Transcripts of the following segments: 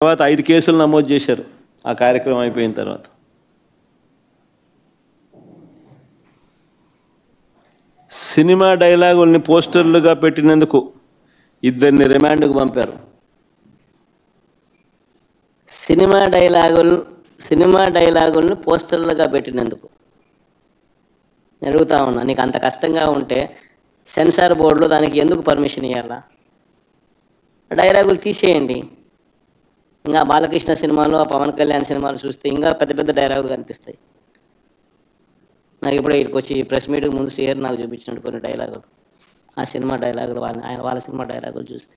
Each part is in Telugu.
తర్వాత 5 కేసులు నమోదు చేశారు ఆ కార్యక్రమం అయిపోయిన తర్వాత. సినిమా డైలాగుల్ని పోస్టర్లుగా పెట్టినందుకు 2 రిమాండ్కు పంపారు. సినిమా డైలాగులను పోస్టర్లుగా పెట్టినందుకు అడుగుతా ఉన్నా, నీకు అంత కష్టంగా ఉంటే సెన్సార్ బోర్డులో దానికి ఎందుకు పర్మిషన్ ఇవ్వాలా? డైలాగులు తీసేయండి. ఇంకా బాలకృష్ణ సినిమాలో, పవన్ కళ్యాణ్ సినిమాలు చూస్తే ఇంకా పెద్ద పెద్ద డైలాగులు కనిపిస్తాయి. నాకు ఇప్పుడే ఇక్కడికి వచ్చి ప్రెస్ మీట్కి ముందు శ్రీహరి నాకు చూపించినట్టు కొన్ని డైలాగులు, ఆ సినిమా డైలాగులు, వాళ్ళ సినిమా డైలాగులు చూస్తే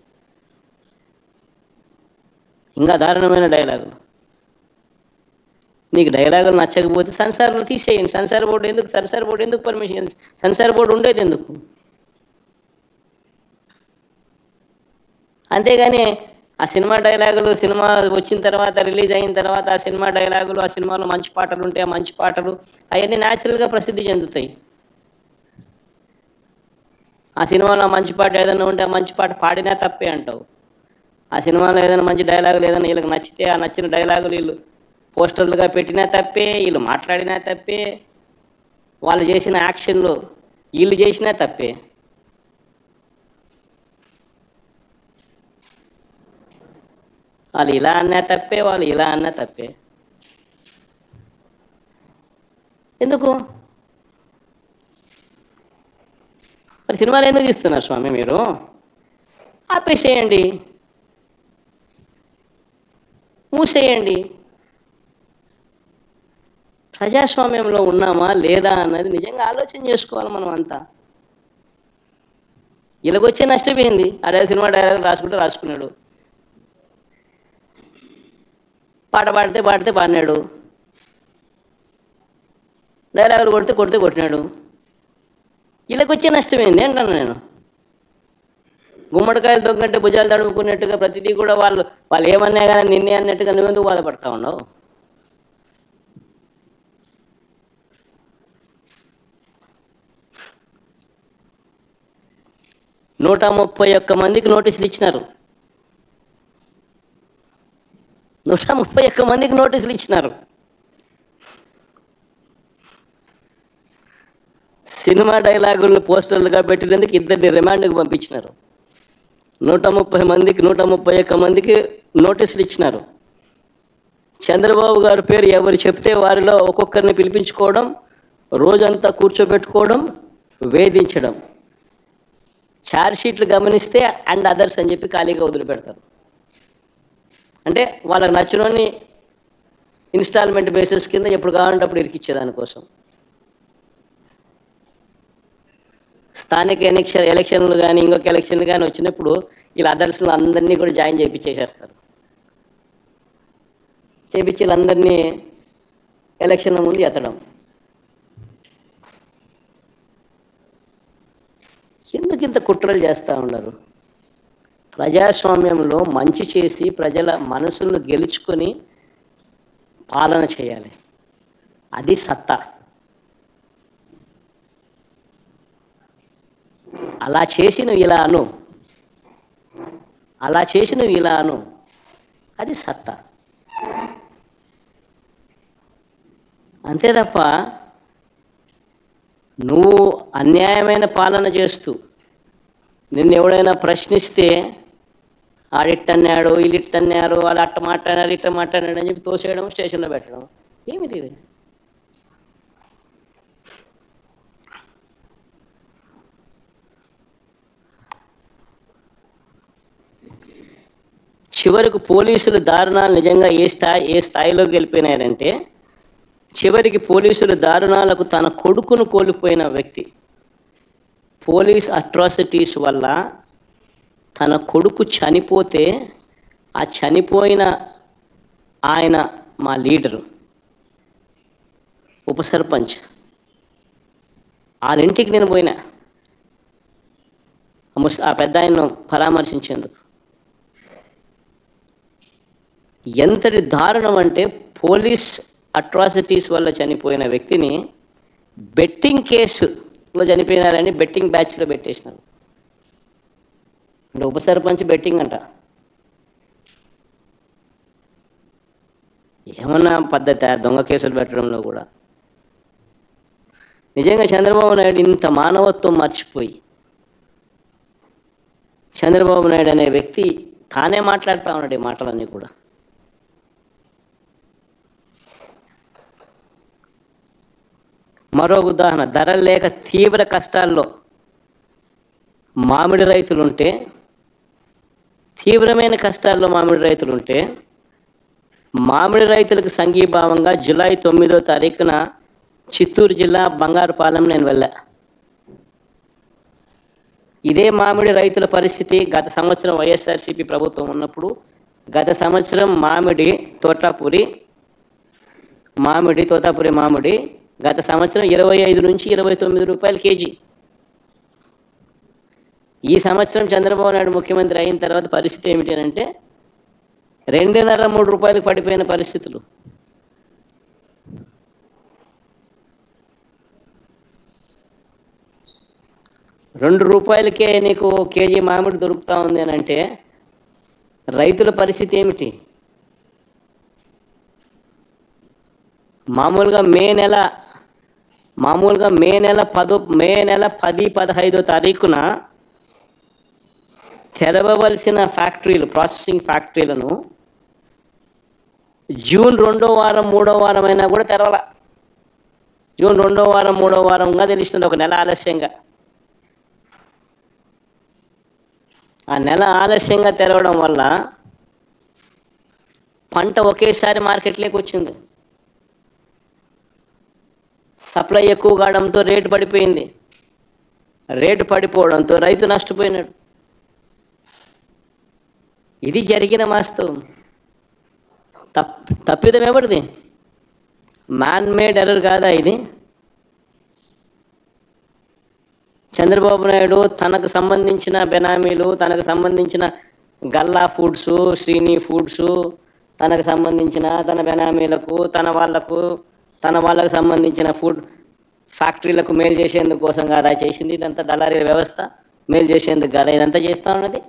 ఇంకా దారుణమైన డైలాగులు. నీకు డైలాగులు నచ్చకపోతే సెన్సార్లు తీసేయండి. సెన్సార్ బోర్డు ఎందుకు పర్మిషన్? సెన్సార్ బోర్డు ఉండేది ఎందుకు? అంతేగాని ఆ సినిమా డైలాగులు సినిమా వచ్చిన తర్వాత, రిలీజ్ అయిన తర్వాత ఆ సినిమా డైలాగులు, ఆ సినిమాలో మంచి పాటలు ఉంటే ఆ మంచి పాటలు అవన్నీ న్యాచురల్గా ప్రసిద్ధి చెందుతాయి. ఆ సినిమాలో మంచి పాట ఏదైనా ఉంటే ఆ మంచి పాట పాడినా తప్పే అంటావు. ఆ సినిమాలో ఏదైనా మంచి డైలాగులు ఏదైనా వీళ్ళకి నచ్చితే ఆ నచ్చిన డైలాగులు వీళ్ళు పోస్టర్లుగా పెట్టినా తప్పే, వీళ్ళు మాట్లాడినా తప్పే, వాళ్ళు చేసిన యాక్షన్లు వీళ్ళు చేసినా తప్పే. వాళ్ళు ఇలా అన్నా తప్పే, వాళ్ళు ఇలా అన్నా తప్పే. ఎందుకు మరి సినిమాలు ఎందుకు తీస్తున్నారు స్వామి? మీరు ఆపేసేయండి, మూసేయండి. ప్రజాస్వామ్యంలో ఉన్నామా లేదా అన్నది నిజంగా ఆలోచన చేసుకోవాలి మనం అంతా. ఇలాగొచ్చే నష్టపోయింది. అదే సినిమా డైలాగ్ రాసుకున్నాడు, పాట పాడితే పాడినాడు, డైలాగులు కొట్టినాడు. వీళ్ళకొచ్చే నష్టమైంది అంటాను నేను. గుమ్మడికాయలు దొంగంటే భుజాలు తడుముకున్నట్టుగా ప్రతిదీ కూడా వాళ్ళు ఏమన్నా కానీ నిన్నే అన్నట్టుగా నువ్వెందుకు బాధపడతా ఉన్నావు? నూట 131 మందికి నోటీసులు ఇచ్చినారు. 131 మందికి నోటీసులు ఇచ్చినారు. సినిమా డైలాగులను పోస్టర్లుగా పెట్టినందుకు 2 రిమాండ్కి పంపించినారు. 131 మందికి నోటీసులు ఇచ్చినారు. చంద్రబాబు గారి పేరు ఎవరు చెప్తే వారిలో ఒక్కొక్కరిని పిలిపించుకోవడం, రోజంతా కూర్చోబెట్టుకోవడం, వేధించడం. ఛార్జ్షీట్లు గమనిస్తే అండ్ అదర్స్ అని చెప్పి ఖాళీగా వదిలిపెడతారు. అంటే వాళ్ళకి నచ్చినోని ఇన్స్టాల్మెంట్ బేసిస్ కింద ఎప్పుడు కావాలంటే అప్పుడు ఇరికిచ్చేదానికోసం. స్థానిక ఎలక్షన్లు కానీ ఇంకొక ఎలక్షన్లు కానీ వచ్చినప్పుడు వీళ్ళ అదర్స్ అందరినీ కూడా జాయిన్ చేయించేసేస్తారు. చేయించి వీళ్ళందరినీ ఎలక్షన్ ముందు ఎత్తడం. ఎందుకు ఇంత కుట్రలు చేస్తూ ఉన్నారు? ప్రజాస్వామ్యంలో మంచి చేసి ప్రజల మనసులను గెలుచుకొని పాలన చేయాలి. అది సత్తా. అలా చేసి నువ్వు ఇలా అను, అది సత్తా. అంతే తప్ప నువ్వు అన్యాయమైన పాలన చేస్తూ నిన్ను ఎవడైనా ప్రశ్నిస్తే ఆడిట్టన్నాడు, వీళ్ళిట్టన్నారు, వాళ్ళు అట్ట మాట్లాడారు, ఇట్ట మాట్లాడాడు అని చెప్పి తోసేయడం, స్టేషన్లో పెట్టడం. ఏమిటి ఇది? చివరికి పోలీసులు దారుణాలు నిజంగా ఏ స్థాయిలోకి వెళ్ళిపోయినాయంటే, చివరికి పోలీసులు దారుణాలకు తన కొడుకును కోల్పోయిన వ్యక్తి. పోలీస్ అట్రాసిటీస్ వల్ల తన కొడుకు చనిపోతే ఆ చనిపోయిన ఆయన మా లీడరు, ఉప సర్పంచ్, వాళ్ళ ఇంటికి నేను పోయినా ఆ పెద్ద ఆయన్ను పరామర్శించేందుకు. ఎంతటి దారుణం అంటే, పోలీస్ అట్రాసిటీస్ వల్ల చనిపోయిన వ్యక్తిని బెట్టింగ్ కేసులో చనిపోయినారని బెట్టింగ్ బ్యాచ్లో పెట్టేసినారు. అంటే ఉప సర్పంచ్ బెట్టింగ్ అంట. ఏమన్నా పద్ధతి దొంగ కేసులు పెట్టడంలో కూడా? నిజంగా చంద్రబాబు నాయుడు ఇంత మానవత్వం మర్చిపోయి, చంద్రబాబు నాయుడు అనే వ్యక్తి తానే మాట్లాడుతూ ఉన్నాడు ఈ మాటలన్నీ కూడా. మరో ఉదాహరణ, ధరలు లేక తీవ్ర కష్టాల్లో మామిడి రైతులుంటే, తీవ్రమైన కష్టాల్లో మామిడి రైతులుంటే, మామిడి రైతులకు సంఘీభావంగా జూలై 9వ తారీఖున చిత్తూరు జిల్లా బంగారుపాలెం నేను వెళ్ళా. ఇదే మామిడి రైతుల పరిస్థితి గత సంవత్సరం వైఎస్ఆర్సీపీ ప్రభుత్వం ఉన్నప్పుడు, గత సంవత్సరం తోతాపురి మామిడి గత సంవత్సరం 25 నుంచి 29 రూపాయలు కేజీ. ఈ సంవత్సరం చంద్రబాబు నాయుడు ముఖ్యమంత్రి అయిన తర్వాత పరిస్థితి ఏమిటి అంటే 2.5-3 రూపాయలకు పడిపోయిన పరిస్థితులు. ₹2 నీకు కేజీ మామిడి దొరుకుతూ ఉంది అని అంటే రైతుల పరిస్థితి ఏమిటి? మామూలుగా మే నెల 10-15 తారీఖున తెరవవలసిన ఫ్యాక్టరీలు, ప్రాసెసింగ్ ఫ్యాక్టరీలను జూన్ 2వ వారం 3వ వారం అయినా కూడా తెరవాల. జూన్ 2వ వారం 3వ వారంగా తెలుస్తుంది, ఒక నెల ఆలస్యంగా. ఆ నెల ఆలస్యంగా తెరవడం వల్ల పంట ఒకేసారి మార్కెట్లోకి వచ్చింది. సప్లై ఎక్కువ కావడంతో రేటు పడిపోయింది. రేటు పడిపోవడంతో రైతు నష్టపోయినాడు. ఇది జరిగిన వాస్తవం. తప్పిదం ఎవరిది? మ్యాన్ మేడ్ ఎర్రర్ కాదా ఇది? చంద్రబాబు నాయుడు తనకు సంబంధించిన బెనామీలు, తనకు సంబంధించిన గల్లా ఫుడ్స్, శ్రీని ఫుడ్స్, తనకు సంబంధించిన తన బెనామీలకు, తన వాళ్ళకు సంబంధించిన ఫుడ్ ఫ్యాక్టరీలకు మేలు చేసేందుకు కోసం కాదా చేసింది ఇదంతా? దళారీ వ్యవస్థ మేలు చేసేందుకు కాదా ఇదంతా చేస్తూ ఉన్నది?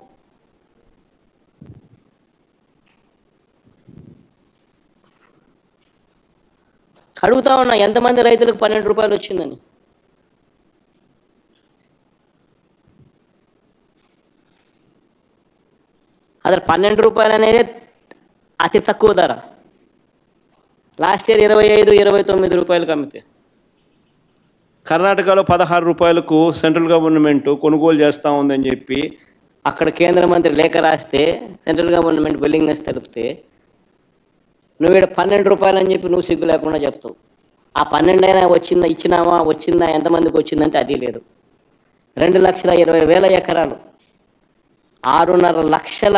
అడుగుతా ఉన్నా, ఎంతమంది రైతులకు ₹12 వచ్చిందని? అసలు ₹12 అనేది అతి తక్కువ ధర. లాస్ట్ ఇయర్ 25-29 రూపాయలకు అమ్మితే, కర్ణాటకలో ₹16 సెంట్రల్ గవర్నమెంట్ కొనుగోలు చేస్తూ ఉందని చెప్పి అక్కడ కేంద్ర మంత్రి లేఖ రాస్తే సెంట్రల్ గవర్నమెంట్ విల్లింగ్నెస్ తెలిపితే నువ్వు ఇక్కడ ₹12 అని చెప్పి నువ్వు సిగ్గు లేకుండా చెప్తావు. ఆ 12 అయినా వచ్చిందా ఎంతమందికి వచ్చిందంటే అది లేదు. 2,20,000 ఎకరాలు, 6.5 లక్షల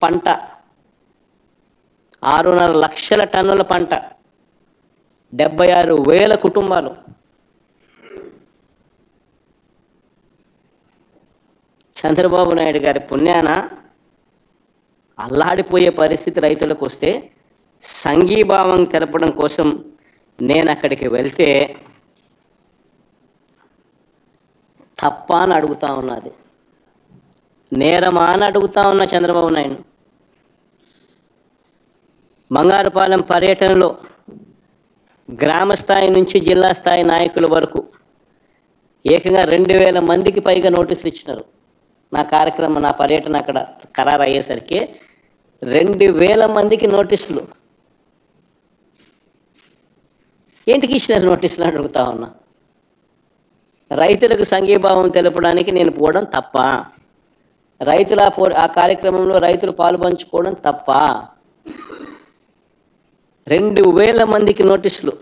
పంట, 6.5 లక్షల టన్నుల పంట, 76,000 కుటుంబాలు. చంద్రబాబు నాయుడు గారి పుణ్యాన అల్లాడిపోయే పరిస్థితి రైతులకు వస్తే సంఘీభావం తెలపడం కోసం నేను అక్కడికి వెళ్తే తప్ప అని అడుగుతా ఉన్నది, నేరమా అని అడుగుతా ఉన్నా చంద్రబాబు నాయుడు. బంగారుపాలెం పర్యటనలో గ్రామ స్థాయి నుంచి జిల్లా స్థాయి నాయకుల వరకు ఏకంగా 2,000 మందికి పైగా నోటీసులు ఇచ్చినారు. నా పర్యటన అక్కడ ఖరారు అయ్యేసరికి 2,000 మందికి నోటీసులు. ఏంటికి ఇచ్చినారు నోటీసులు అడుగుతా ఉన్నా. రైతులకు సంఘీభావం తెలపడానికి నేను పోవడం తప్ప? ఆ కార్యక్రమంలో రైతులు పాలుపంచుకోవడం తప్ప? 2,000 మందికి నోటీసులు,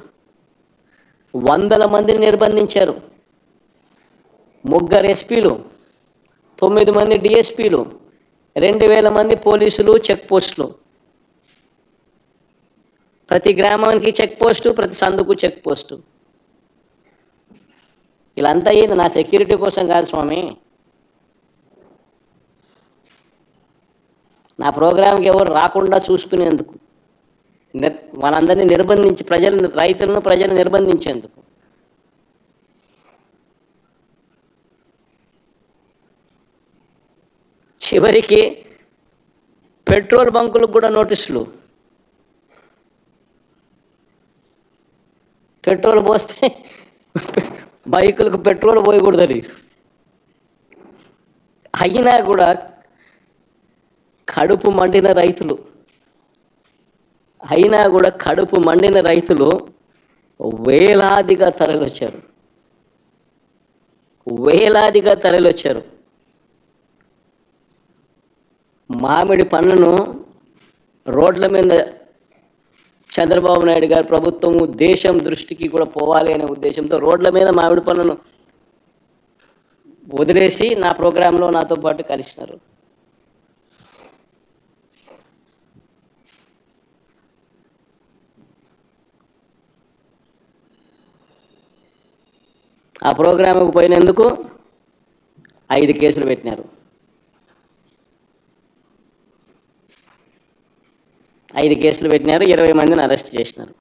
100 మందిని నిర్బంధించారు. 3 ఎస్పీలు, 9 మంది డిఎస్పీలు, 2,000 మంది పోలీసులు, చెక్ పోస్టులు. ప్రతి గ్రామానికి చెక్ పోస్టు, ప్రతి సందుకు చెక్ పోస్టు. ఇలా అంతా అయ్యింది నా సెక్యూరిటీ కోసం కాదు స్వామి. నా ప్రోగ్రాంకి ఎవరు రాకుండా చూసుకునేందుకు, వాళ్ళందరినీ నిర్బంధించి ప్రజలను నిర్బంధించేందుకు. చివరికి పెట్రోల్ బంకులకు కూడా నోటీసులు. పెట్రోల్ పోస్తే బైకులకు పెట్రోల్ పోయకూడదని. అయినా కూడా కడుపు మండిన రైతులు వేలాదిగా తరలివచ్చారు. మామిడి పన్నును రోడ్ల మీద చంద్రబాబు నాయుడు గారి ప్రభుత్వము దేశం దృష్టికి కూడా పోవాలి అనే ఉద్దేశంతో రోడ్ల మీద మామిడి పన్నును వదిలేసి నా ప్రోగ్రాంలో నాతో పాటు కలిసినారు. ఆ ప్రోగ్రాంకు పోయినందుకు 5 కేసులు పెట్టినారు. 20 మందిని అరెస్ట్ చేసినారు.